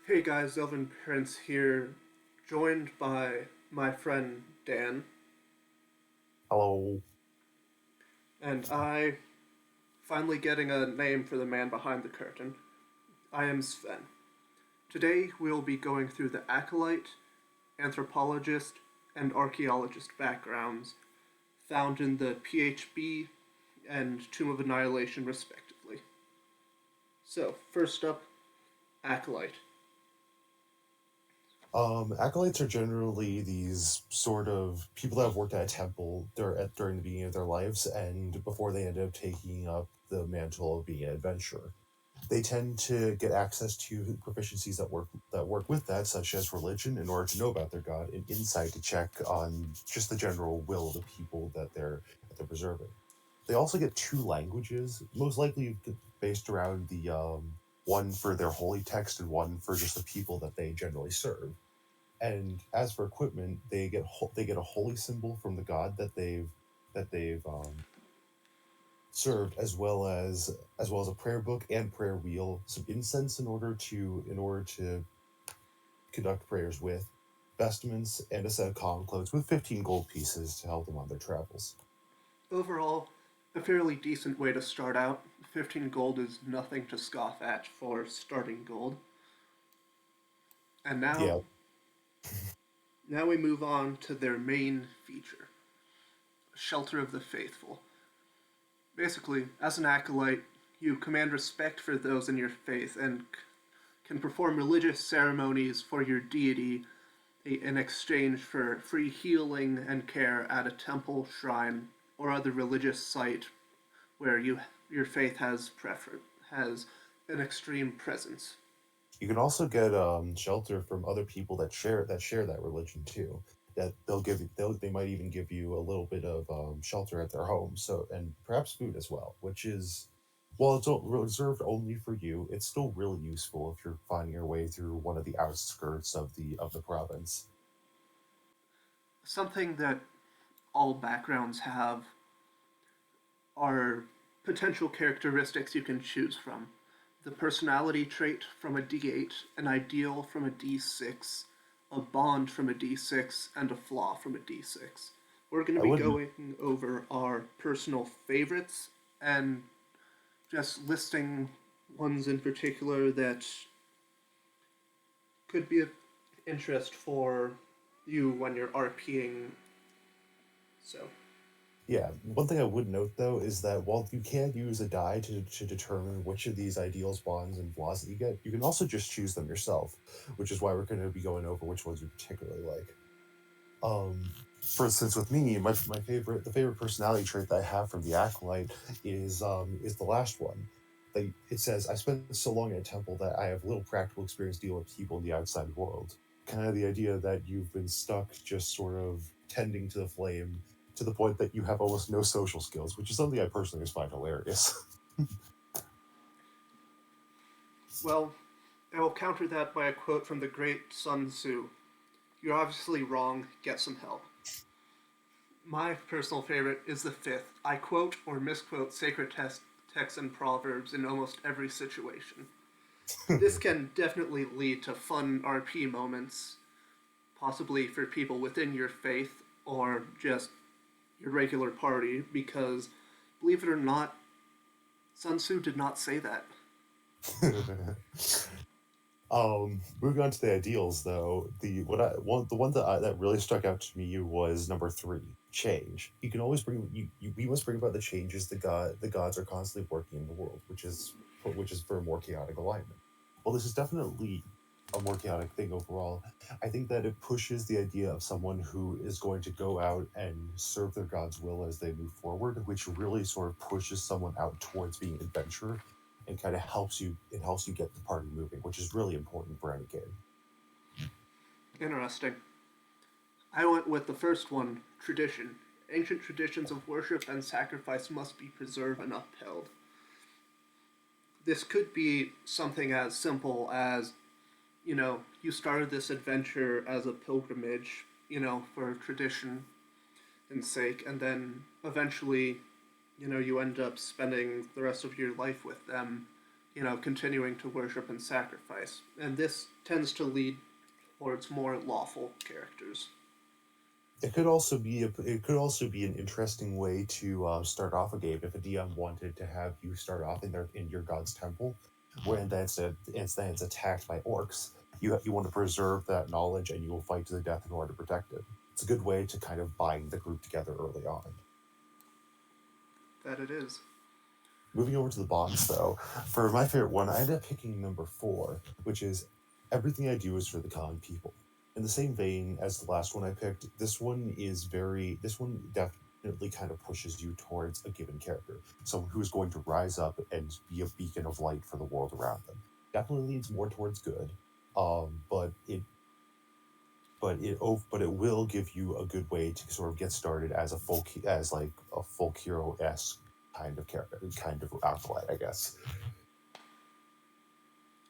Hey guys, Elvin Prince here, joined by my friend Dan, Hello. and I finally getting a name for the man behind the curtain. I am Sven. Today we'll be going through the Acolyte, Anthropologist, and Archaeologist backgrounds found in the PHB and Tomb of Annihilation, respectively. So, first up, Acolyte. Acolytes are generally these sort of people that have worked at a temple during the beginning of their lives and before they end up taking up the mantle of being an adventurer. They tend to get access to proficiencies that work with that, such as religion, in order to know about their god, and insight to check on just the general will of the people that they're preserving. They also get two languages, most likely based around the one for their holy text and one for just the people that they generally serve. And as for equipment, they get a holy symbol from the god that they've served, as well as a prayer book and prayer wheel, some incense in order to conduct prayers with, vestments, and a set of common clothes with 15 gold pieces to help them on their travels. Overall, a fairly decent way to start out. 15 gold is nothing to scoff at for starting gold. And now, Yeah, now we move on to their main feature, Shelter of the Faithful. Basically, as an acolyte, you command respect for those in your faith and can perform religious ceremonies for your deity in exchange for free healing and care at a temple, shrine, or other religious site where your faith has an extreme presence. you can also get shelter from other people that share that religion too. That they might even give you a little bit of shelter at their home, so and perhaps food as well, which is, while it's reserved only for you, it's still really useful if you're finding your way through one of the outskirts of the province. Something that all backgrounds have are potential characteristics you can choose from. The personality trait from a D8, an ideal from a D6, a bond from a D6, and a flaw from a D6. We're going to I be wouldn't. going over our personal favorites and just listing ones in particular that could be of interest for you when you're RPing. So, Yeah, one thing I would note though is that while you can use a die to determine which of these ideals, bonds, and flaws that you get, you can also just choose them yourself, which is why we're going to be going over which ones you particularly like. Um, for instance, with me, the favorite personality trait that I have from the acolyte is the last one. It says, "I spent so long in a temple that I have little practical experience dealing with people in the outside world." Kind of the idea that you've been stuck just sort of tending to the flame to the point that you have almost no social skills, which is something I personally just find hilarious. well, I will counter that by a quote from the great Sun Tzu. You're obviously wrong, get some help. My personal favorite is the fifth. I quote or misquote sacred texts and proverbs in almost every situation. This can definitely lead to fun RP moments, possibly for people within your faith or just your regular party, because believe it or not, Sun Tzu did not say that. Moving on to the ideals, though, the one that really stuck out to me was number three, change. You can always we must bring about the changes the gods are constantly working in the world, which is for a more chaotic alignment. Well, this is definitely a more chaotic thing overall. I think that it pushes the idea of someone who is going to go out and serve their god's will as they move forward, which really sort of pushes someone out towards being an adventurer and kind of helps you get the party moving, which is really important for any game. Interesting. I went with the first one, tradition. Ancient traditions of worship and sacrifice must be preserved and upheld. This could be something as simple as, you started this adventure as a pilgrimage, for tradition and sake, and then eventually, you end up spending the rest of your life with them, continuing to worship and sacrifice. And this tends to lead towards more lawful characters. It could also be an interesting way to start off a game if a DM wanted to have you start off in your god's temple, when it's attacked by orcs. You want to preserve that knowledge, and you will fight to the death in order to protect it. It's a good way to kind of bind the group together early on. That it is. Moving over to the bonds, though, for my favorite one, I ended up picking number 4, which is everything I do is for the common people. In the same vein as the last one I picked, this one definitely kind of pushes you towards a given character, someone who is going to rise up and be a beacon of light for the world around them. Definitely leads more towards good, but it will give you a good way to sort of get started as a folk hero esque kind of character, kind of acolyte, I guess.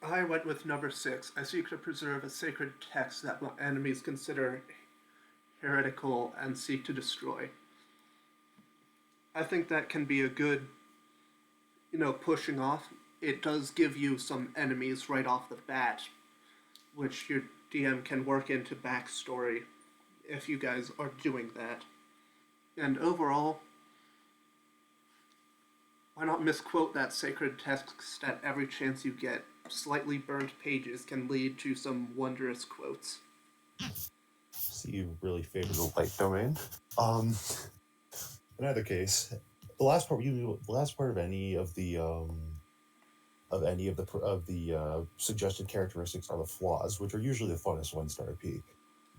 I went with number 6. I seek to preserve a sacred text that my enemies consider heretical and seek to destroy. I think that can be a good, pushing off. It does give you some enemies right off the bat, which your DM can work into backstory if you guys are doing that. And overall, why not misquote that sacred text at every chance you get? Slightly burnt pages can lead to some wondrous quotes. So you really favor the light domain. In either case, the last part of any of the suggested characteristics are the flaws, which are usually the funnest ones to RP.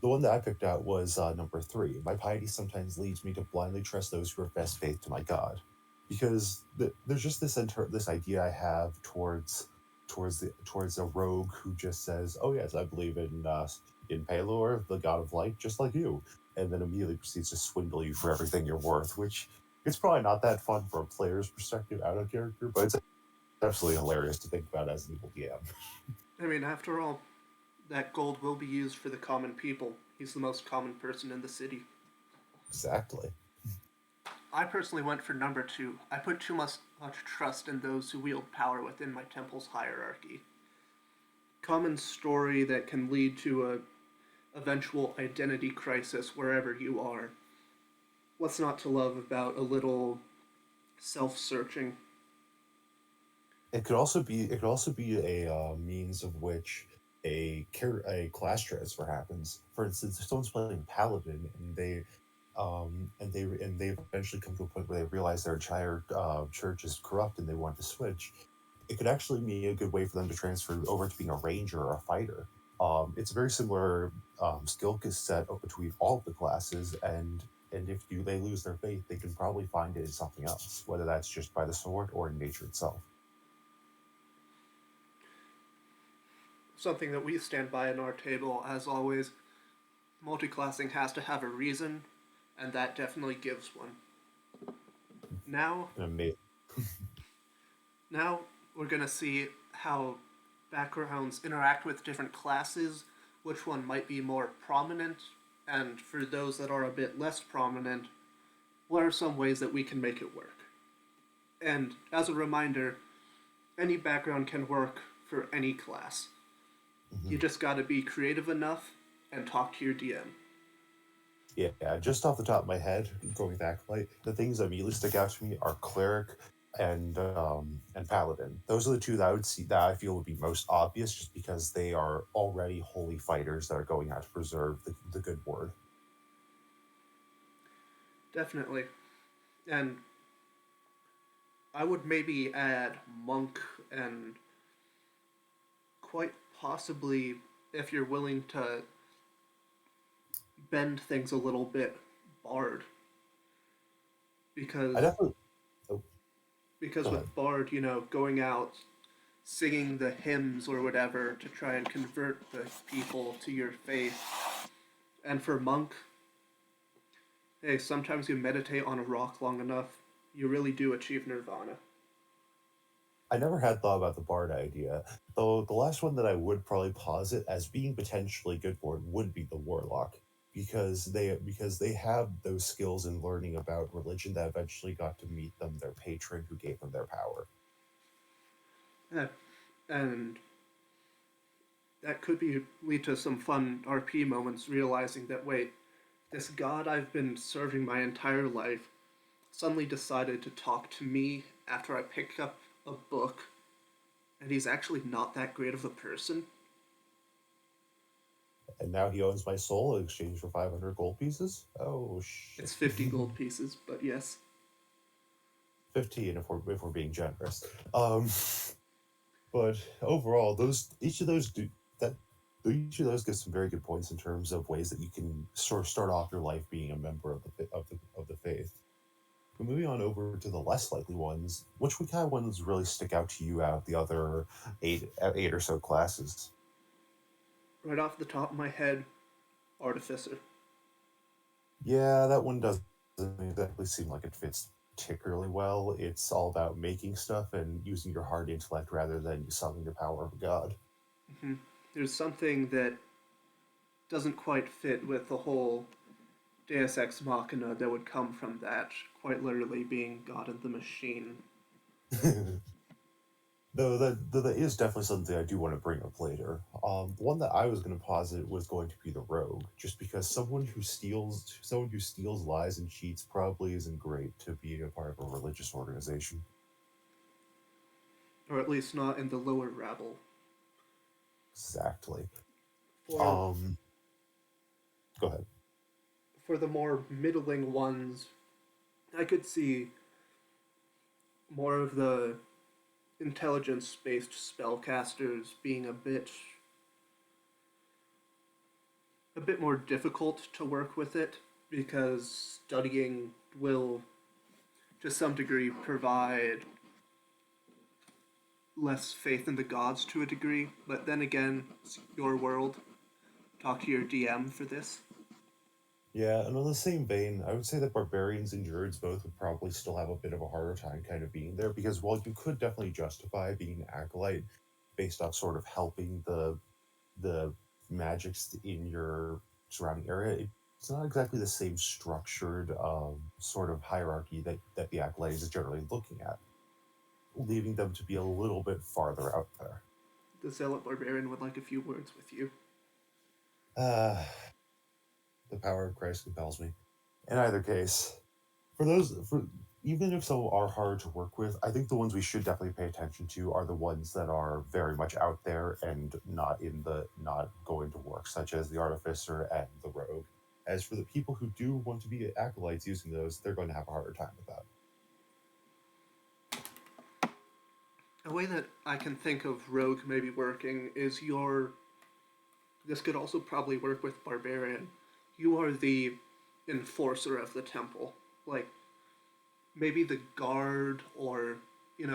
The one that I picked out was number 3. My piety sometimes leads me to blindly trust those who are best faith to my God, because there's just this idea I have towards a rogue who just says, "Oh yes, I believe in Palor, the god of light, just like you," and then immediately proceeds to swindle you for everything you're worth. Which it's probably not that fun from a player's perspective out of character, but it's absolutely hilarious to think about as an evil DM. I mean, after all, that gold will be used for the common people. He's the most common person in the city. Exactly. I personally went for number 2. I put too much trust in those who wield power within my temple's hierarchy. Common story that can lead to a eventual identity crisis wherever you are. What's not to love about a little self-searching? It could also be a means of which a class transfer happens. For instance, if someone's playing paladin and they eventually come to a point where they realize their entire church is corrupt and they want to switch, it could actually be a good way for them to transfer over to being a ranger or a fighter. It's a very similar skill set between all of the classes, and if they lose their faith, they can probably find it in something else, whether that's just by the sword or in nature itself. Something that we stand by in our table, as always, multiclassing has to have a reason, and that definitely gives one. Now, And now we're gonna see how backgrounds interact with different classes, which one might be more prominent, and for those that are a bit less prominent, what are some ways that we can make it work? And as a reminder, any background can work for any class. You Mhm. just gotta be creative enough and talk to your DM. Yeah, just off the top of my head, going back, like the things that immediately stick out to me are cleric and paladin. Those are the two that I would see that I feel would be most obvious, just because they are already holy fighters that are going out to preserve the good word. Definitely. And I would maybe add monk and quite possibly, if you're willing to bend things a little bit, bard. I Because definitely. Oh, go because ahead. with bard, going out singing the hymns or whatever to try and convert the people to your faith. And for monk, hey, sometimes you meditate on a rock long enough, you really do achieve nirvana. I never had thought about the bard idea, though. The last one that I would probably posit as being potentially good for it would be the warlock, because they have those skills in learning about religion that eventually got to meet them their patron who gave them their power. Uh, and that could be lead to some fun RP moments, realizing that wait, this god I've been serving my entire life suddenly decided to talk to me after I picked up a book, and he's actually not that great of a person. And now he owns my soul in exchange for 500 gold pieces? Oh, shit. It's 50 gold pieces, but yes. 15 if we're being generous. But overall, those each of those do that each of those gives some very good points in terms of ways that you can sort of start off your life being a member of the faith. But moving on over to the less likely ones, which kind of ones really stick out to you out of the other eight or so classes? Right off the top of my head, Artificer. Yeah, that one doesn't exactly seem like it fits particularly well. It's all about making stuff and using your hard intellect rather than summoning the power of a god. Mm-hmm. There's something that doesn't quite fit with the whole Deus Ex Machina that would come from that, quite literally being God in the machine. Though that is definitely something I do want to bring up later. The one that I was going to posit was going to be the rogue, just because someone who steals, lies, and cheats probably isn't great to be a part of a religious organization. Or at least not in the lower rabble. Exactly. For Um, Go ahead. for the more middling ones, I could see more of the intelligence based spellcasters being a bit more difficult to work with it because studying will to some degree provide less faith in the gods to a degree, but then again, it's your world. Talk to your DM for this. Yeah, and on the same vein, I would say that barbarians and druids both would probably still have a bit of a harder time kind of being there because while you could definitely justify being an acolyte based off sort of helping the magics in your surrounding area, it's not exactly the same structured sort of hierarchy that the acolyte is generally looking at, leaving them to be a little bit farther out there. The Zealot Barbarian would like a few words with you. Uh, the power of Christ compels me. In either case, for even if some are hard to work with, I think the ones we should definitely pay attention to are the ones that are very much out there and not going to work, such as the artificer and the rogue. As for the people who do want to be acolytes using those, they're going to have a harder time with that. A way that I can think of Rogue maybe working is your. This could also probably work with Barbarian. You are the enforcer of the temple. Like, maybe the guard or,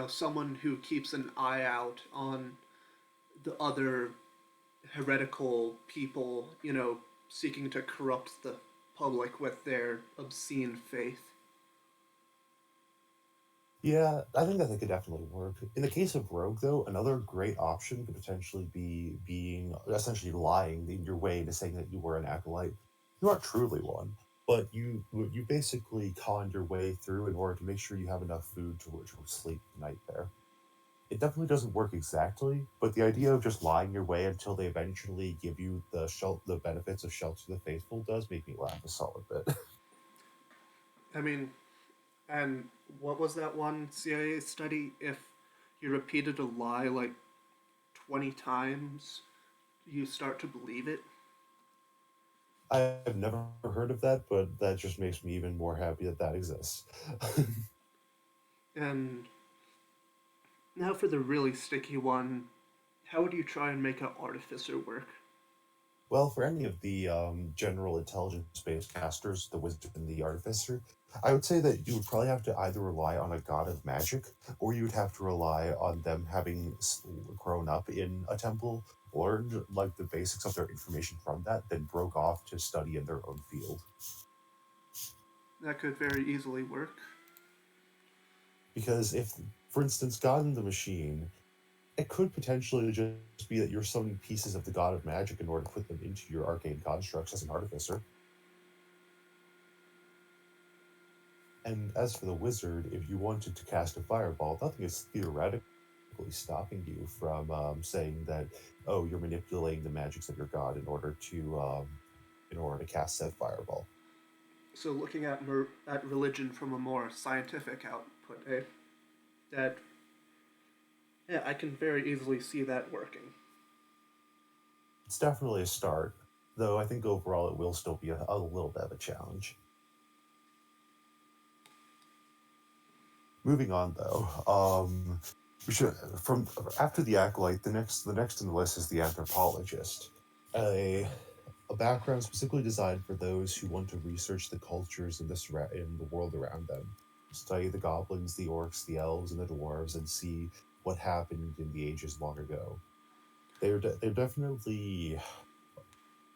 someone who keeps an eye out on the other heretical people, seeking to corrupt the public with their obscene faith. Yeah, I think that they could definitely work. In the case of Rogue, though, another great option could potentially be being essentially lying in your way to saying that you were an acolyte. You aren't truly one, but you basically con your way through in order to make sure you have enough food to sleep the night there. It definitely doesn't work exactly, but the idea of just lying your way until they eventually give you the benefits of shelter to the faithful does make me laugh a solid bit. I mean, and what was that one CIA study? If you repeated a lie like 20 times, you start to believe it. I've never heard of that, but that just makes me even more happy that that exists. And now for the really sticky one, how would you try and make an artificer work? Well, for any of the general intelligence-based casters, the wizard and the artificer, I would say that you would probably have to either rely on a god of magic, or you would have to rely on them having grown up in a temple, learned like the basics of their information from that, then broke off to study in their own field. That could very easily work. Because if, for instance, God in the Machine, it could potentially just be that you're summoning pieces of the god of magic in order to put them into your arcane constructs as an artificer. And as for the wizard, if you wanted to cast a fireball, nothing is theoretically actively stopping you from saying that, oh, you're manipulating the magics of your god in order to cast said fireball. So looking at religion from a more scientific output, that yeah, I can very easily see that working. It's definitely a start, though I think overall it will still be a little bit of a challenge. Moving on, though, we should from after the acolyte, the next in the list is the anthropologist, a a background specifically designed for those who want to research the cultures in the world around them, study the goblins, the orcs, the elves, and the dwarves, and see what happened in the ages long ago. They're definitely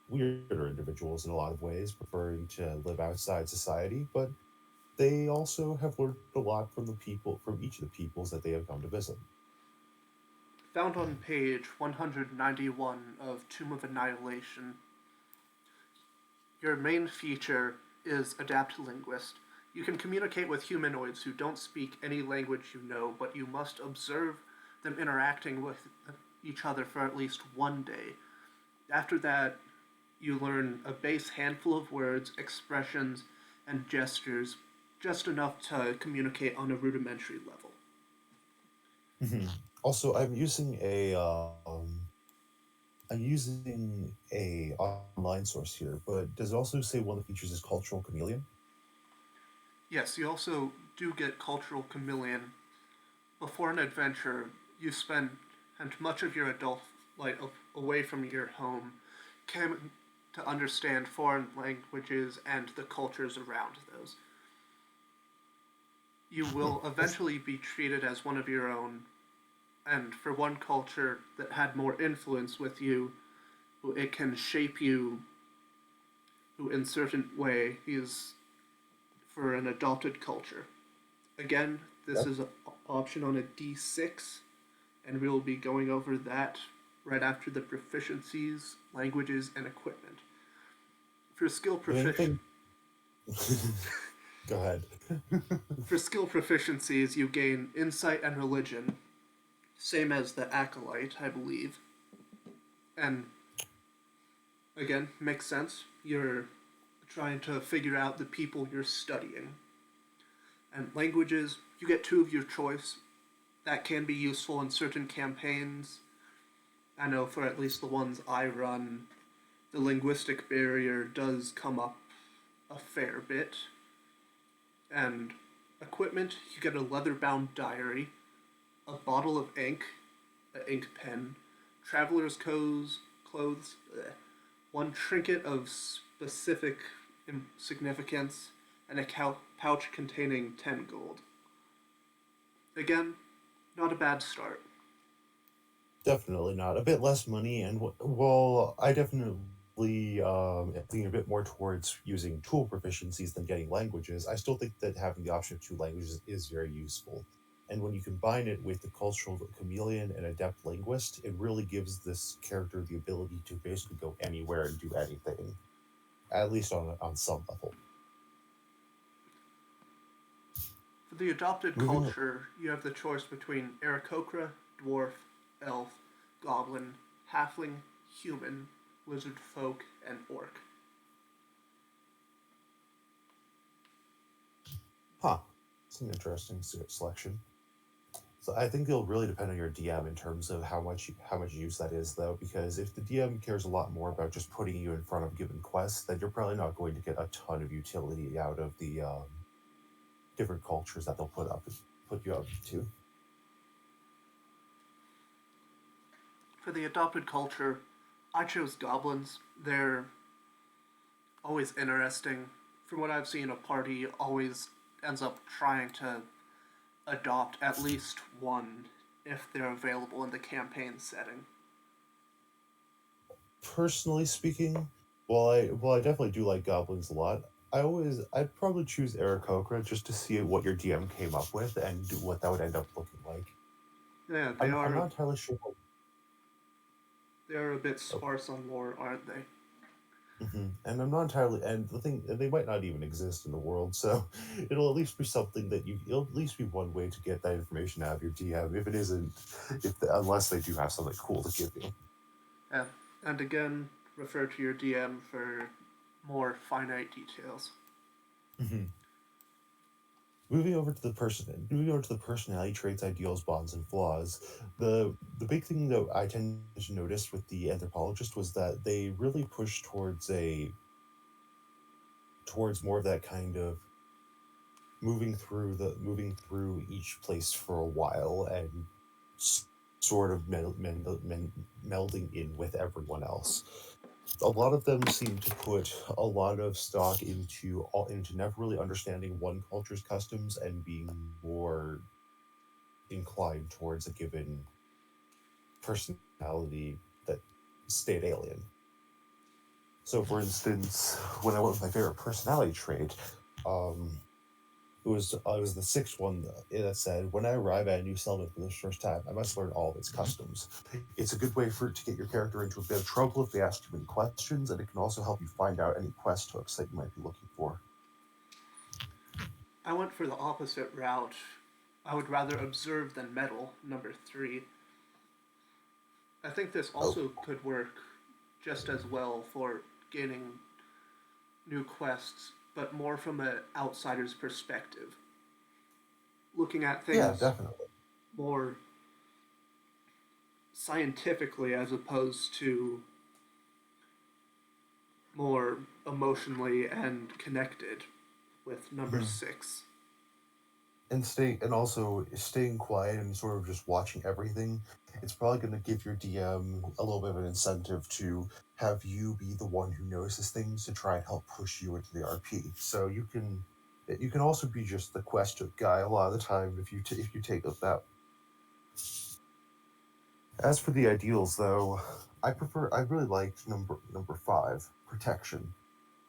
weirder individuals in a lot of ways, preferring to live outside society, but they also have learned a lot from each of the peoples that they have come to visit. Found on page 191 of Tomb of Annihilation, your main feature is Adapt Linguist. You can communicate with humanoids who don't speak any language you know, but you must observe them interacting with each other for at least one day. After that, you learn a base handful of words, expressions, and gestures, just enough to communicate on a rudimentary level. Mhm. Also, I'm using a online source here, but does it also say one of the features is cultural chameleon? Yes, you also do get cultural chameleon. Before an adventure, you spend and much of your adult life away from your home, came to understand foreign languages and the cultures around those. You will That's eventually be treated as one of your own, and for one culture that had more influence with you, it can shape you in certain way. Is for an adopted culture. Again, this that is an option on a D6, and we'll be going over that right after the proficiencies, languages, and equipment. For skill the main profici- thing. Go ahead. for skill proficiencies, you gain insight and religion, same as the acolyte, I believe. And again, makes sense. You're trying to figure out the people you're studying. And languages, you get two of your choice. That can be useful in certain campaigns. I know for at least the ones I run, the linguistic barrier does come up a fair bit. And equipment, you get a leather bound diary, a bottle of ink, an ink pen, traveler's clothes, one trinket of specific significance, and a pouch containing 10 gold. Again, not a bad start. Definitely not. A bit less money, and well, I definitely am thinking a bit more towards using tool proficiencies than getting languages. I still think that having the option of two languages is very useful. And when you combine it with the cultural chameleon and adept linguist, it really gives this character the ability to basically go anywhere and do anything, at least on some level. For the adopted Moving culture, you have the choice between Aarakocra, dwarf, elf, goblin, halfling, human, lizard folk, and orc. Huh. It's an interesting selection. So I think it'll really depend on your DM in terms of how much use that is, though, because if the DM cares a lot more about just putting you in front of given quests, then you're probably not going to get a ton of utility out of the different cultures that they'll put you up to. For the adopted culture, I chose goblins. They're always interesting. From what I've seen, a party always ends up trying to adopt at least one if they're available in the campaign setting. Personally speaking, while I definitely do like goblins a lot, I'd probably choose Aarakocra just to see what your DM came up with and what that would end up looking like. Yeah, I'm not entirely sure. they are a bit Oh, sparse on lore, aren't they? And I'm not entirely, and the thing, they might not even exist in the world, so it'll at least be something that it'll at least be one way to get that information out of your DM. If it isn't, unless they do have something cool to give you. Yeah. And again, refer to your DM for more finite details. Mhm. Moving over to the personality traits, ideals, bonds, and flaws. The big thing that I tend to notice with the anthropologist was that they really push towards more of that kind of moving through each place for a while and sort of melding in with everyone else. A lot of them seem to put a lot of stock into never really understanding one culture's customs and being more inclined towards a given personality that stayed alien. So, for instance, when I went with my favorite personality trait, um, it was the sixth one that said, "When I arrive at a new settlement for the first time, I must learn all of its customs." It's a good way to get your character into a bit of trouble if they ask too many questions, and it can also help you find out any quest hooks that you might be looking for. I went for the opposite route. I would rather observe than meddle, number 3. I think this Oh, also could work just as well for gaining new quests, but more from an outsider's perspective. Looking at yeah, things definitely. more scientifically as opposed to more emotionally and connected with number Mhm. 6. And also staying quiet and sort of just watching everything. It's probably going to give your DM a little bit of an incentive to have you be the one who notices things to try and help push you into the RP. So you can also be just the quest guy a lot of the time if you take up that. As for the ideals, though, I really liked number 5, protection.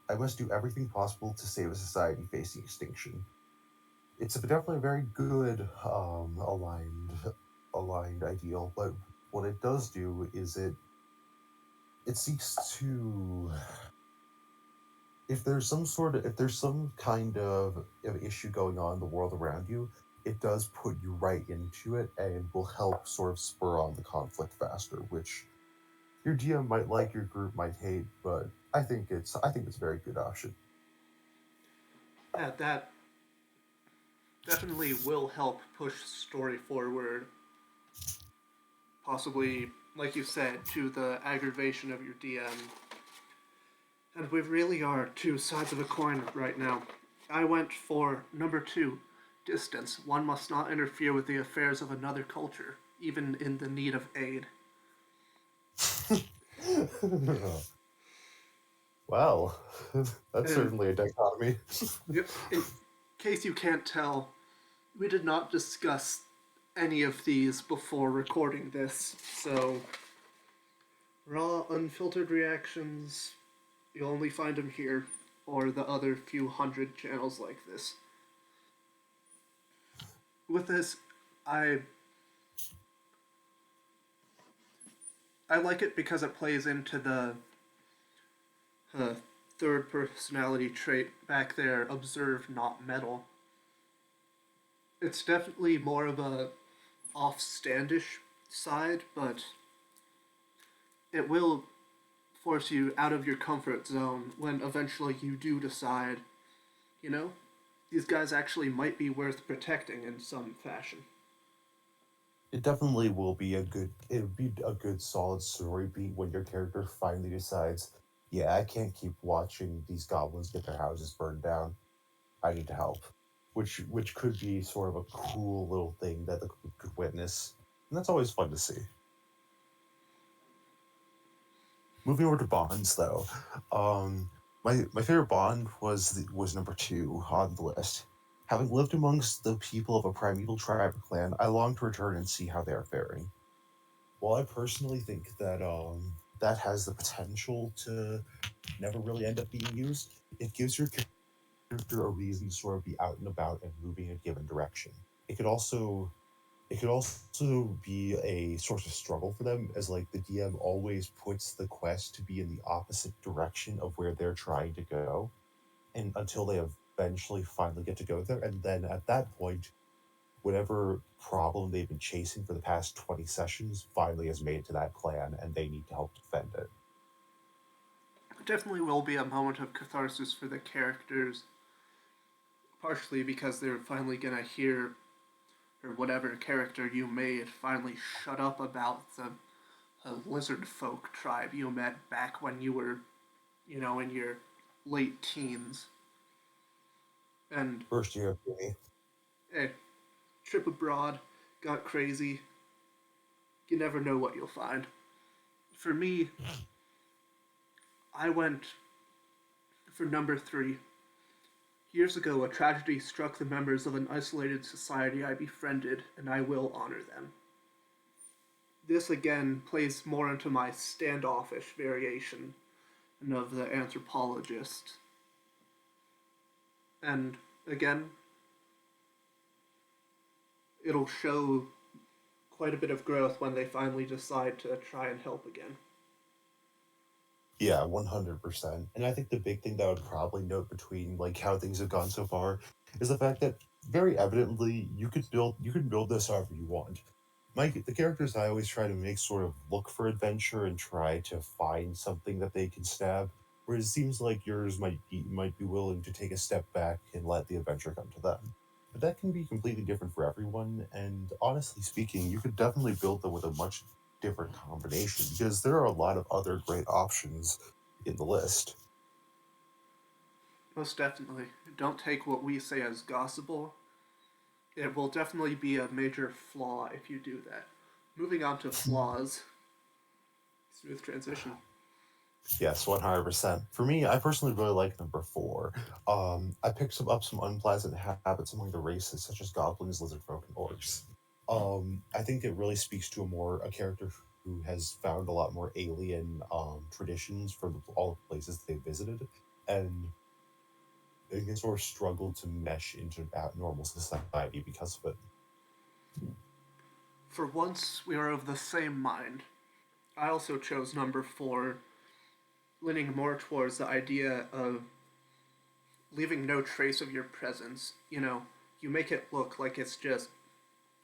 I must do everything possible to save a society facing extinction. It's definitely a very good aligned ideal, but what it does do is it seeks to, if there's some kind of issue going on in the world around you, it does put you right into it and will help sort of spur on the conflict faster, which your GM might like, your group might hate, but I think it's a very good option. Yeah, that definitely will help push story forward, possibly, like you said, to the aggravation of your DM. And we really are two sides of a coin right now. I went for number 2, distance. One must not interfere with the affairs of another culture, even in the need of aid. Well, that's And certainly a dichotomy. in case you can't tell, we did not discuss any of these before recording this, so raw, unfiltered reactions, you'll only find them here or the other few hundred channels like this. With this, I I like it because it plays into the uh, third personality trait back there, observe, not meddle. It's definitely more of a offstandish side, but it will force you out of your comfort zone when eventually you do decide, you know, these guys actually might be worth protecting in some fashion. It definitely will be it would be a good solid story beat when your character finally decides, yeah, I can't keep watching these goblins get their houses burned down. I need to help. Which could be sort of a cool little thing that the group could witness. And that's always fun to see. Moving over to bonds though. My favorite bond was number 2 on the list. Having lived amongst the people of a primeval tribe or clan, I long to return and see how they are faring. Well, I personally think that that has the potential to never really end up being used. It gives your character a reason to sort of be out and about and moving in a given direction. It could also It could also be a source of struggle for them, as like the DM always puts the quest to be in the opposite direction of where they're trying to go, and until they eventually finally get to go there, and then at that point, whatever problem they've been chasing for the past 20 sessions finally has made it to that clan, and they need to help defend it. It definitely will be a moment of catharsis for the characters, partially because they're finally gonna hear, or whatever character you made finally shut up about the lizard folk tribe you met back when you were, in your late teens. And First year of uni. hey, trip abroad, got crazy. You never know what you'll find. For me, I went for number three. Years ago, a tragedy struck the members of an isolated society I befriended, and I will honor them. This again plays more into my standoffish variation of the Anthropologist. And again, it'll show quite a bit of growth when they finally decide to try and help again. Yeah, 100%. And I think the big thing that I would probably note between like how things have gone so far is the fact that very evidently you can build this however you want. The characters I always try to make sort of look for adventure and try to find something that they can stab, whereas it seems like yours might be willing to take a step back and let the adventure come to them. But that can be completely different for everyone, and honestly speaking, you could definitely build them with a much different combination because there are a lot of other great options in the list. Most definitely. Don't take what we say as gospel. It will definitely be a major flaw if you do that. Moving on to flaws. Smooth transition. Yes, 100%. For me, I personally really like number four. I picked some unpleasant habits among the races, such as goblins, lizard folk, and orcs. I think it really speaks to a character who has found a lot more alien traditions from all the places they visited, and they can sort of struggle to mesh into normal society because of it. For once, we are of the same mind. I also chose number four, leaning more towards the idea of leaving no trace of your presence. You make it look like it's just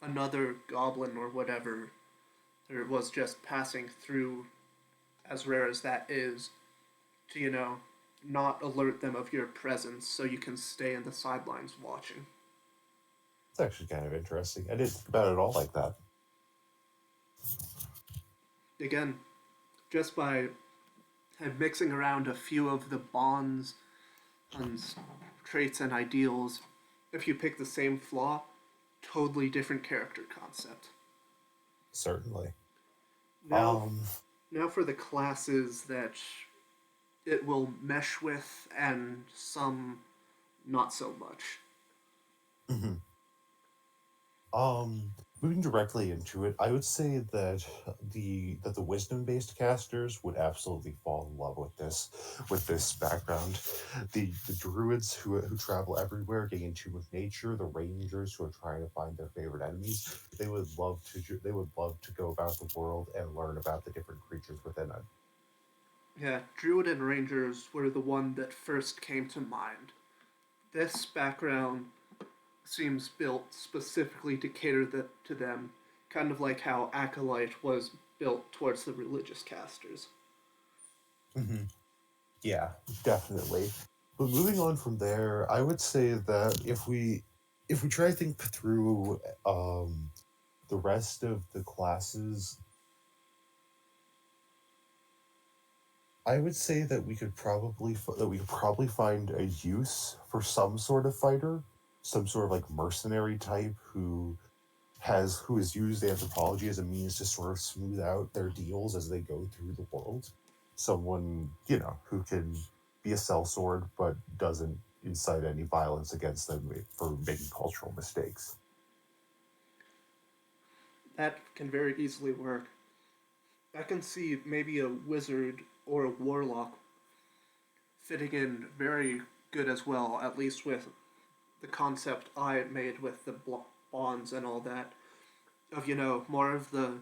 another goblin or whatever, or it was just passing through, as rare as that is, to, not alert them of your presence so you can stay in the sidelines watching. It's actually kind of interesting. I didn't think about it at all like that. Again, just by mixing around a few of the bonds and traits and ideals, if you pick the same flaw, totally different character concept. Certainly. Now, Um, now for the classes that it will mesh with and some not so much. mhm. Um, Moving directly into it, I would say that the wisdom based casters would absolutely fall in love with this background. The druids who travel everywhere, getting in tune with nature, the rangers who are trying to find their favorite enemies, they would love to go about the world and learn about the different creatures within it. Yeah, Druid and Rangers were the one that first came to mind. This background seems built specifically to cater to them, kind of like how Acolyte was built towards the religious casters. Hmm. Yeah, definitely. But moving on from there, I would say that if we try to think through the rest of the classes, I would say that we could probably find a use for some sort of fighter, some sort of like mercenary type who has used anthropology as a means to sort of smooth out their deals as they go through the world. Someone, who can be a sellsword but doesn't incite any violence against them for making cultural mistakes. That can very easily work. I can see maybe a wizard or a warlock fitting in very good as well, at least with the concept I made with the bonds and all that. of, more of the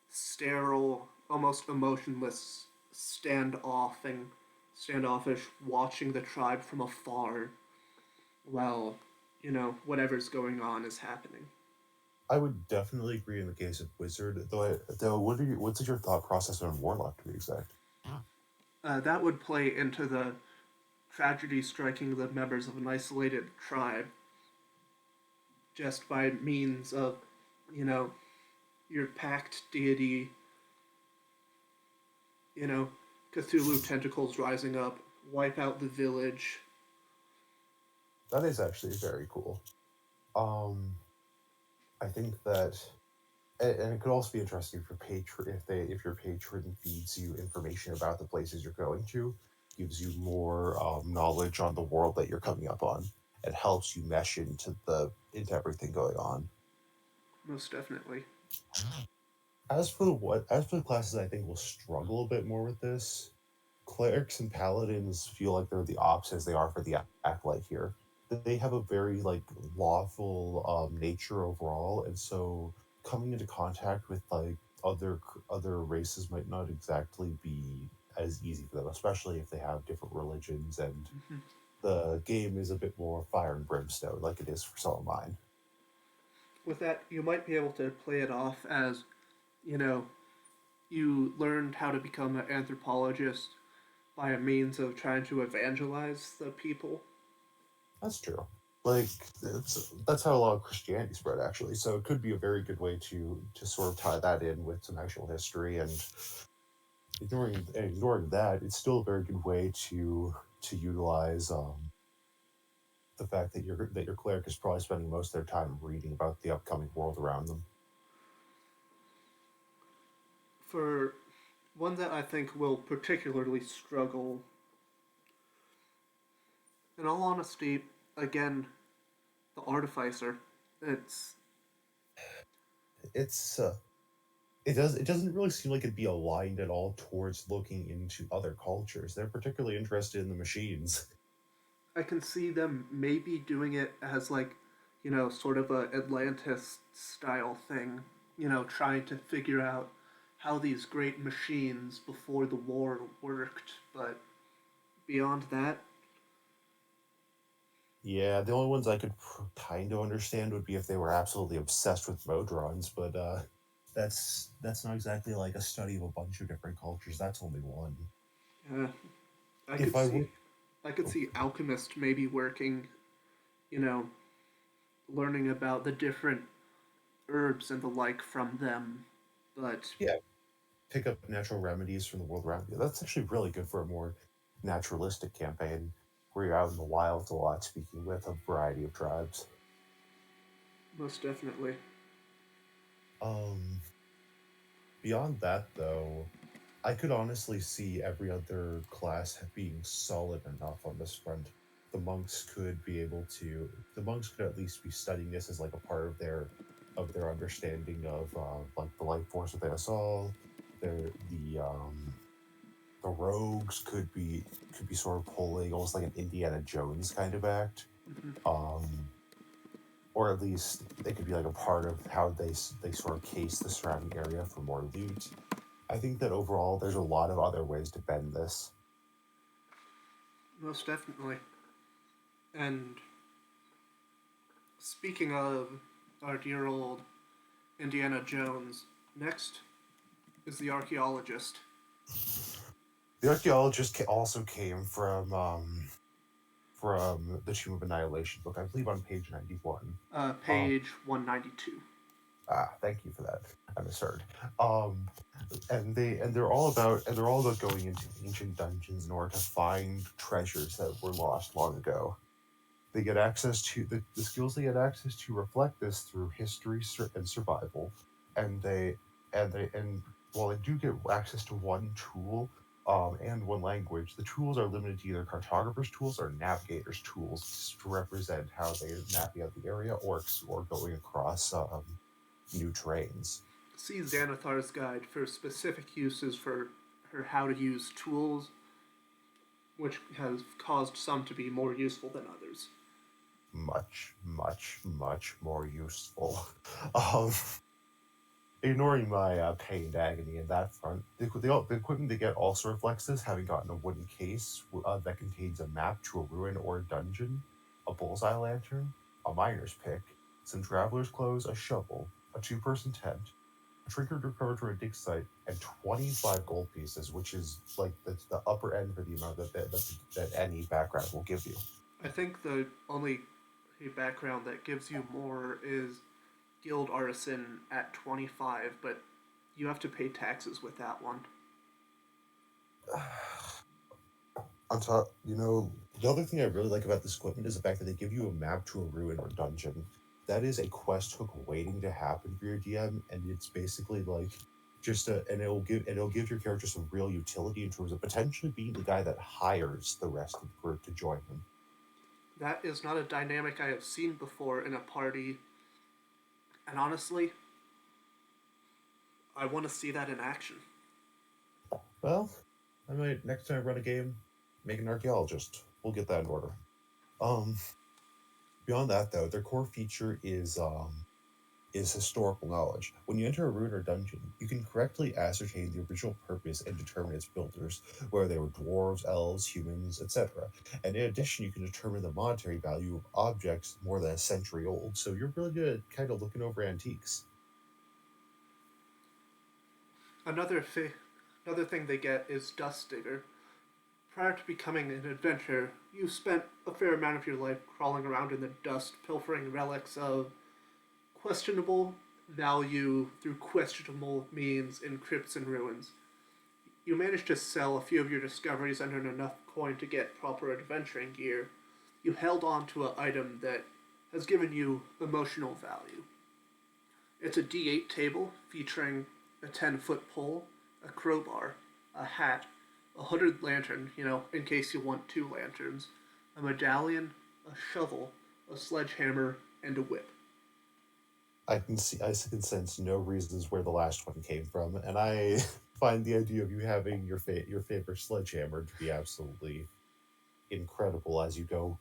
sterile, almost emotionless standoffish watching the tribe from afar while, whatever's going on is happening. I would definitely agree in the case of Wizard, though what's your thought process on Warlock to be exact? That would play into the tragedy striking the members of an isolated tribe just by means of, you know, your packed deity, you know, Cthulhu tentacles rising up, wipe out the village. That is actually very cool. Um, I think that, and it could also be interesting if if your patron feeds you information about the places you're going to, gives you more knowledge on the world that you're coming up on, and helps you mesh into everything going on. Most definitely. As for the classes, I think will struggle a bit more with this. Clerics and paladins feel like they're the opposite as they are for the acolyte here. They have a very like lawful nature overall, and so coming into contact with like other races might not exactly be as easy for them, especially if they have different religions and Mm-hmm. the game is a bit more fire and brimstone, like it is for some of mine. With that, you might be able to play it off as, you know, you learned how to become an anthropologist by a means of trying to evangelize the people. That's true. Like that's how a lot of Christianity spread actually. So it could be a very good way to sort of tie that in with some actual history and ignoring that, it's still a very good way to utilize the fact that your cleric is probably spending most of their time reading about the upcoming world around them. For one that I think will particularly struggle, in all honesty, again, the artificer. It's It's it doesn't really seem like it'd be aligned at all towards looking into other cultures. They're particularly interested in the machines. I can see them maybe doing it as like, sort of a Atlantis style thing, trying to figure out how these great machines before the war worked, but beyond that, Yeah, the only ones I could kind of understand would be if they were absolutely obsessed with Modrons, but that's not exactly like a study of a bunch of different cultures. That's only one. uh, I If could I see would, I could see Alchemist maybe working, you know, learning about the different herbs and the like from them. But yeah, pick up natural remedies from the world around you. That's actually really good for a more naturalistic campaign where you're out in the wilds a lot, speaking with a variety of tribes. most definitely, Um, Beyond that, though, I could honestly see every other class being solid enough on this front. The monks could be able to. The monks could at least be studying this as like a part of their understanding of like the life force within us all. Their the rogues could be sort of pulling almost like an Indiana Jones kind of act, mm-hmm. um, or at least they could be like a part of how they sort of case the surrounding area for more loot. I think that overall, there's a lot of other ways to bend this. Most definitely. And speaking of our dear old Indiana Jones, next is the Archaeologist. The archaeologist also came from the Tomb of Annihilation book, I believe, on page 91. Um, Page 192. Thank you for that. I misheard. Um, and they're all about going into ancient dungeons in order to find treasures that were lost long ago. They get access to the skills they get access to reflect this through history and survival, and and while they do get access to one tool and one language, the tools are limited to either cartographers' tools or navigators' tools to represent how they navigate the area or going across new terrains. See Xanathar's guide for specific uses for her how to use tools, which has caused some to be more useful than others. Much more useful. um, ignoring my pain and agony in that front, the equipment they get also reflects this, having gotten a wooden case that contains a map to a ruin or a dungeon, a bullseye lantern, a miner's pick, some traveler's clothes, a shovel, a two-person tent, a trinket recovered from a dig site, and 25 gold pieces, which is like the upper end for the amount that any background will give you. I think the only background that gives you more is Guild Artisan at 25, but you have to pay taxes with that one. On top, the other thing I really like about this equipment is the fact that they give you a map to a ruin or dungeon. That is a quest hook waiting to happen for your DM, and it's basically like and it'll give your character some real utility in terms of potentially being the guy that hires the rest of the group to join them. That is not a dynamic I have seen before in a party, and honestly, I want to see that in action. Well, I might next time I run a game, make an archaeologist. We'll get that in order. Um, Beyond that, though, their core feature is historical knowledge. When you enter a ruin or dungeon, you can correctly ascertain the original purpose and determine its builders, whether they were dwarves, elves, humans, etc. And in addition, you can determine the monetary value of objects more than a century old. So you're really good at kind of looking over antiques. Another another thing they get is Dust Digger. Prior to becoming an adventurer, you spent a fair amount of your life crawling around in the dust, pilfering relics of questionable value through questionable means in crypts and ruins. You managed to sell a few of your discoveries and earn enough coin to get proper adventuring gear. You held on to an item that has given you emotional value. It's a D8 table featuring a 10-foot pole, a crowbar, a hat, a hooded lantern, in case you want two lanterns, a medallion, a shovel, a sledgehammer, and a whip. I can sense no reasons where the last one came from, and I find the idea of you having your favorite sledgehammer to be absolutely incredible as you go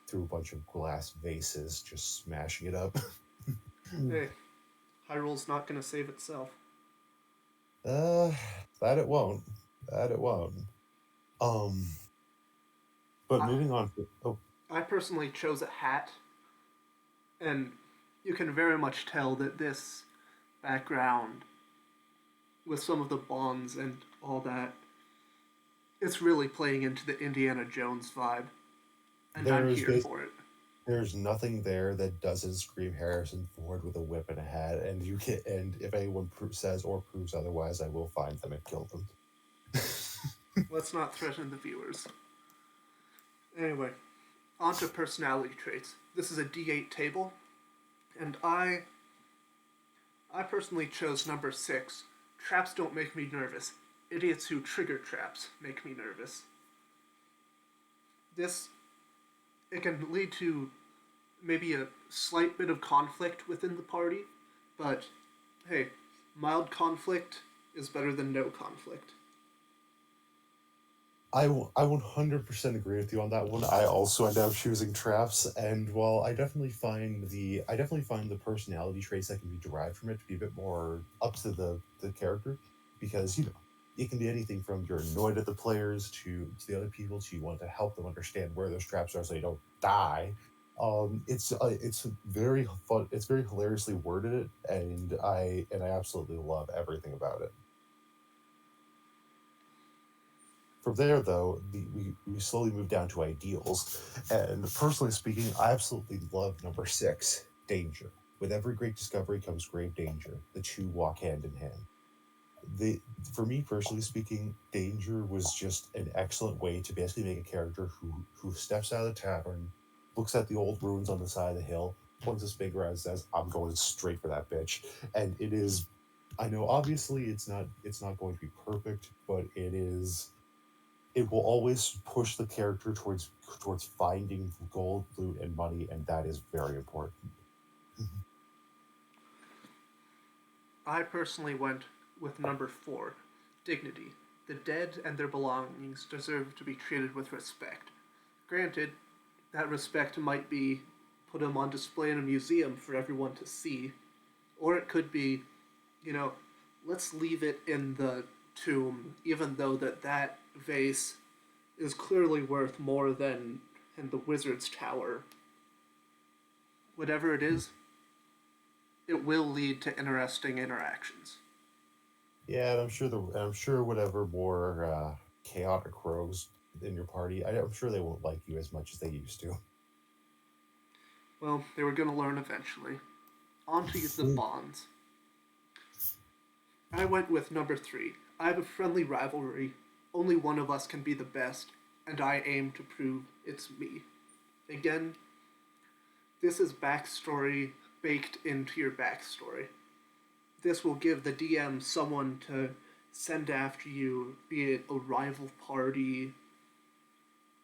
through a bunch of glass vases, just smashing it up. Hey, Hyrule's not gonna save itself. uh, that it won't. That it won't. Um, but I, moving on. Oh, I personally chose a hat, and you can very much tell that this background, with some of the bonds and all that, it's really playing into the Indiana Jones vibe, and I'm there's here bas- for it. there's nothing there that doesn't scream Harrison Ford with a whip and a hat, and you can. And if anyone says or proves otherwise, I will find them and kill them. Let's not threaten the viewers. Anyway, on to personality traits. This is a D8 table, and I personally chose number 6. Traps don't make me nervous. Idiots who trigger traps make me nervous. This it can lead to maybe a slight bit of conflict within the party, but hey, mild conflict is better than no conflict. I 100% agree with you on that one. I also end up choosing traps, and while I definitely find the personality traits that can be derived from it to be a bit more up to the character, because it can be anything from you're annoyed at the players to the other people to you want to help them understand where those traps are so you don't die. It's very fun. It's very hilariously worded, and I absolutely love everything about it. From there, though, we slowly move down to ideals. And personally speaking, I absolutely love number 6, danger. With every great discovery comes grave danger. The two walk hand in hand. The, for me, personally speaking, danger was just an excellent way to basically make a character who steps out of the tavern, looks at the old ruins on the side of the hill, points his finger out and says, "I'm going straight for that bitch." And it is, I know, obviously, it's not going to be perfect, but it will always push the character towards finding gold, loot, and money, and that is very important. I personally went with number 4, dignity. The dead and their belongings deserve to be treated with respect. Granted, that respect might be put them on display in a museum for everyone to see, or it could be you know, let's leave it in the tomb, even though that vase is clearly worth more than in the wizard's tower. Whatever it is, it will lead to interesting interactions. Yeah, and I'm sure whatever more chaotic rogues in your party, I'm sure they won't like you as much as they used to. Well, they were going to learn eventually. On to the bonds. I went with number 3. I have a friendly rivalry. Only one of us can be the best, and I aim to prove it's me. Again, this is backstory baked into your backstory. This will give the DM someone to send after you, be it a rival party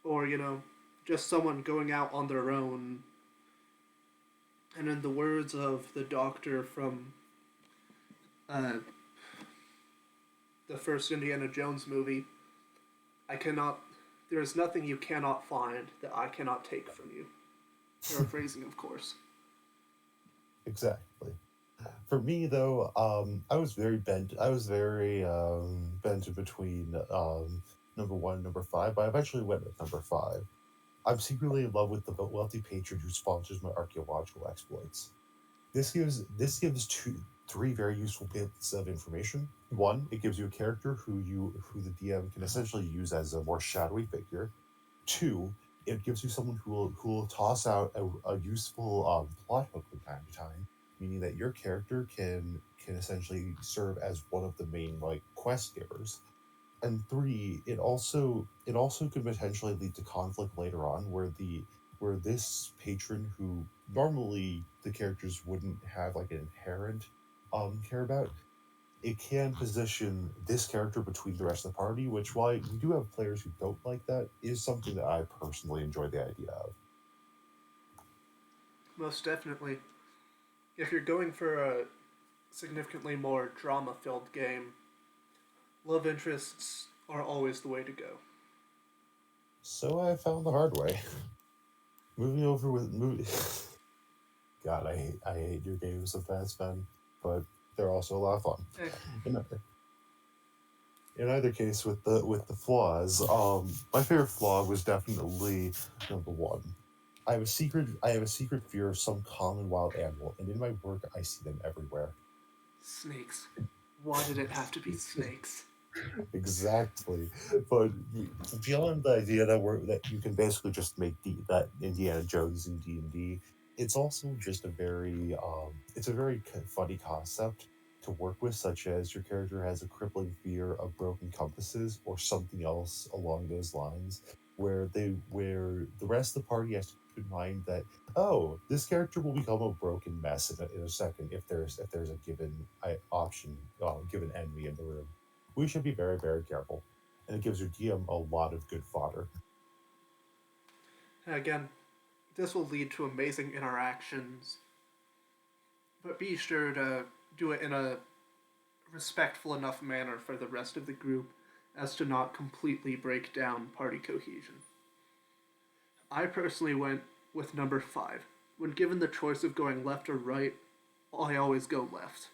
or, just someone going out on their own. And in the words of the doctor from uh, the first Indiana Jones movie, I cannot. There is nothing you cannot find that I cannot take from you. Paraphrasing, of course. Exactly. For me, though, I was very bent. I was very bent between number one and number five, but I eventually went with number five. I'm secretly in love with the wealthy patron who sponsors my archaeological exploits. This gives three very useful bits of information. One, it gives you a character who the DM can essentially use as a more shadowy figure. Two, it gives you someone who will toss out a useful plot hook from time to time, meaning that your character can essentially serve as one of the main like quest givers. And three, it also could potentially lead to conflict later on, where this patron who normally the characters wouldn't have like an inherent care about, it can position this character between the rest of the party, which, while we do have players who don't like that, is something that I personally enjoy the idea of. Most definitely. If you're going for a significantly more drama filled game, love interests are always the way to go. So I found the hard way. Moving over with movie. God, I hate your games sometimes, Ben, but they're also a lot of fun. Hey, In, in either case, with the flaws, my favorite flaw was definitely number one. I have a secret fear of some common wild animal, and in my work I see them everywhere. snakes. Why did it have to be snakes? Exactly. But beyond the idea that you can basically just make that Indiana Jones in D&D, it's also just it's a very funny concept to work with, such as your character has a crippling fear of broken compasses or something else along those lines, where the rest of the party has to keep in mind that, oh, this character will become a broken mess in a second if there's a given option, given enemy in the room. We should be very, very careful. And it gives your DM a lot of good fodder. And again, this will lead to amazing interactions, but be sure to do it in a respectful enough manner for the rest of the group as to not completely break down party cohesion. I personally went with number 5. When given the choice of going left or right, I always go left.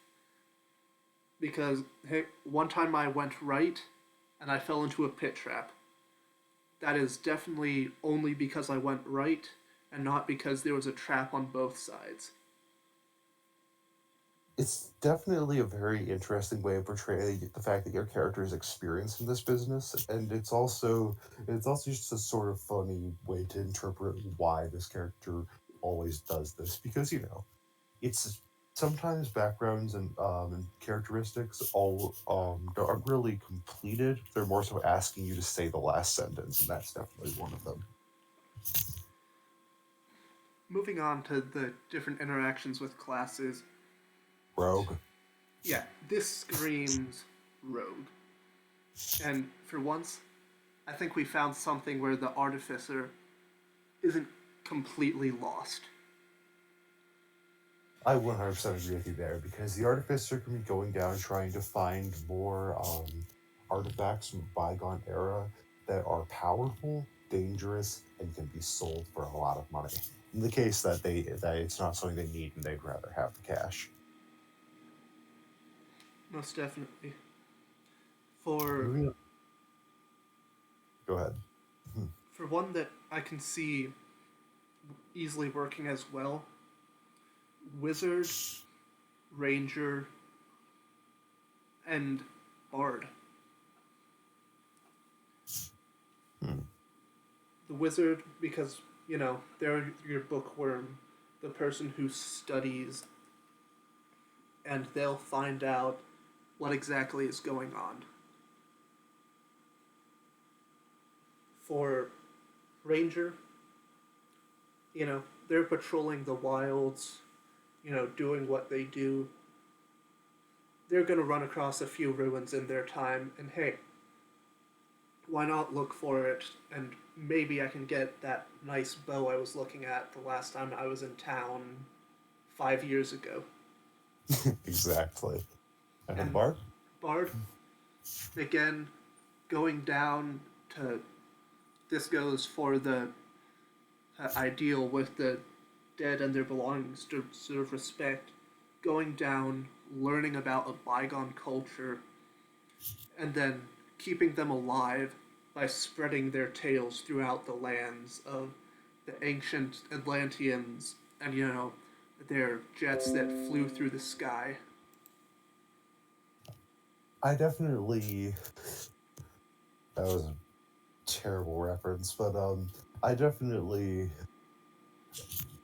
Because, hey, one time I went right and I fell into a pit trap. That is definitely only because I went right and not because there was a trap on both sides. It's definitely a very interesting way of portraying the fact that your character is experienced in this business, and it's also just a sort of funny way to interpret why this character always does this. Because it's sometimes backgrounds and characteristics all aren't really completed. They're more so asking you to say the last sentence, and that's definitely one of them. Moving on to the different interactions with classes, Rogue. yeah, this screams rogue. And for once, I think we found something where the artificer isn't completely lost. I 100% agree with you there, because the artificer can be going down trying to find more artifacts from a bygone era that are powerful, dangerous, and can be sold for a lot of money. In the case that it's not something they need and they'd rather have the cash. most definitely. For Moving on. Go ahead. for one that I can see easily working as well, wizard, ranger, and bard. Hmm. The wizard, because they're your bookworm, the person who studies, and they'll find out what exactly is going on. For ranger, they're patrolling the wilds, doing what they do. They're going to run across a few ruins in their time, and hey, why not look for it? And maybe I can get that nice bow I was looking at the last time I was in town 5 years ago. Exactly. And And Bart? Bard, again, going down to this goes for the ideal with the dead and their belongings to deserve respect. Going down, learning about a bygone culture, and then keeping them alive by spreading their tales throughout the lands of the ancient Atlanteans and, their jets that flew through the sky. I definitely. That was a terrible reference, but I definitely.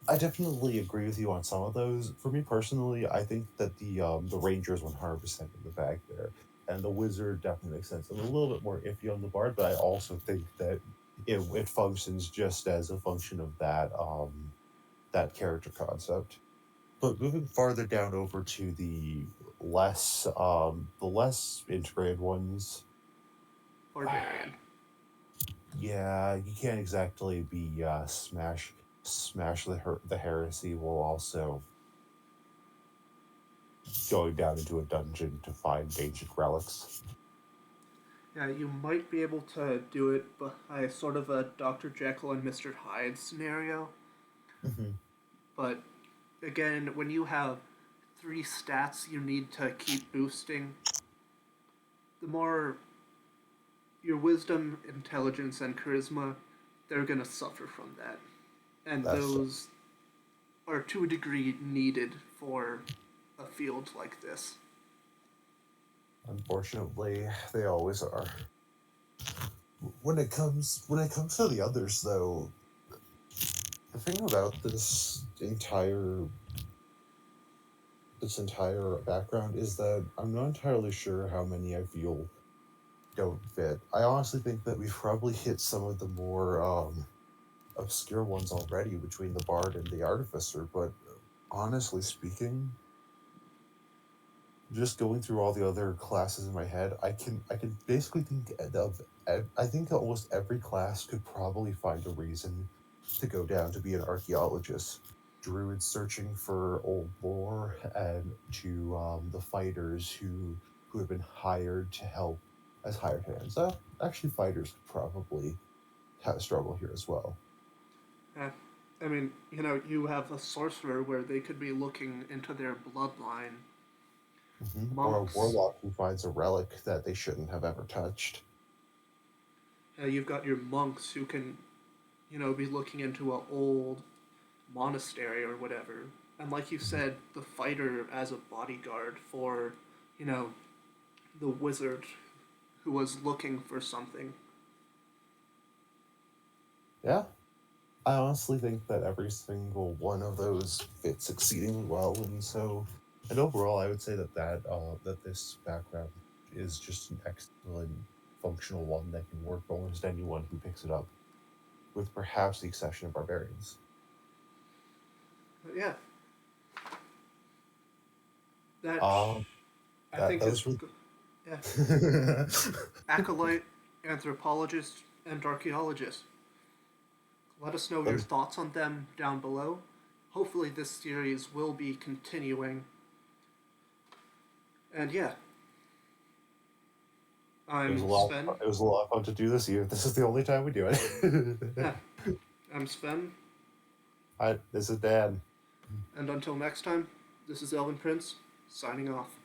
I definitely agree with you on some of those. For me personally, I think that the Ranger is 100% in the bag there, and the Wizard definitely makes sense. I'm a little bit more iffy on the Bard, but I also think that it functions just as a function of that character concept. But moving farther down over to the less integrated ones, Barbarian. yeah, you can't exactly be smash the heresy while also going down into a dungeon to find ancient relics. Yeah, you might be able to do it by sort of a Dr. Jekyll and Mr. Hyde scenario, Hmm. but again, when you have three stats you need to keep boosting, the more your wisdom, intelligence, and charisma, they're gonna suffer from that. And That's those are to a degree needed for a field like this. unfortunately they always are. When it comes to the others, though, the thing about this entire background is that I'm not entirely sure how many I feel don't fit. I honestly think that we've probably hit some of the more obscure ones already between the Bard and the Artificer, but honestly speaking, just going through all the other classes in my head, I can basically think of I think almost every class could probably find a reason to go down to be an archaeologist. Druids searching for old lore, and to the fighters who have been hired to help as hired hands. Actually, fighters could probably have a struggle here as well. Yeah. I mean, you have a sorcerer where they could be looking into their bloodline. Or a Monks, warlock who finds a relic that they shouldn't have ever touched. you've got your monks who can, be looking into a old monastery or whatever. And like you Mhm. said, the fighter as a bodyguard for, you know, the wizard who was looking for something. Yeah, I honestly think that every single one of those fits exceedingly well, and overall, I would say that this background is just an excellent functional one that can work for almost anyone who picks it up, with perhaps the exception of barbarians. But yeah, that Um, I that think those is were. yeah. Acolyte, Anthropologist, and Archaeologist. Let us know your those. thoughts on them down below. Hopefully, this series will be continuing. And yeah, It was I'm a lot. Sven. It was a lot of fun to do this year. This is the only time we do it. Yeah, I'm Sven. Hi, this is Dan. And until next time, this is Elvin Prince, signing off.